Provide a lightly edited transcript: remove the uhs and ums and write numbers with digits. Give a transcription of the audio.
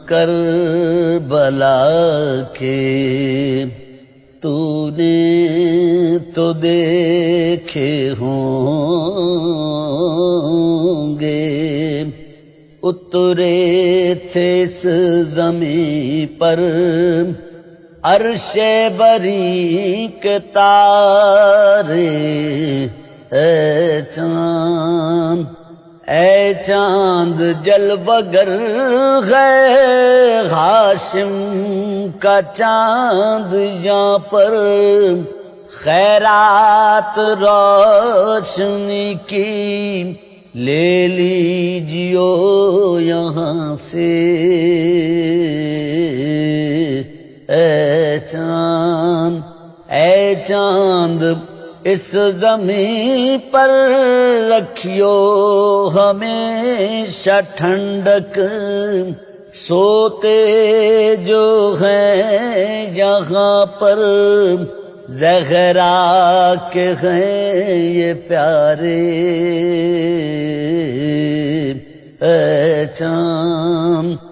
کربلا کے تو نے تو دیکھے ہوں گے، اترے تھے اس زمین پر عرش بری کے تارے، اے چاند اے چاند جلوہ گر ہے ہاشم کا چاند، یہاں پر خیرات روشنی کی لے لیجیو یہاں سے، اے چاند اس زمین پر رکھیو ہمیشہ ٹھنڈک، سوتے جو ہیں یہاں پر زہرا کے ہیں یہ پیارے، اے چاند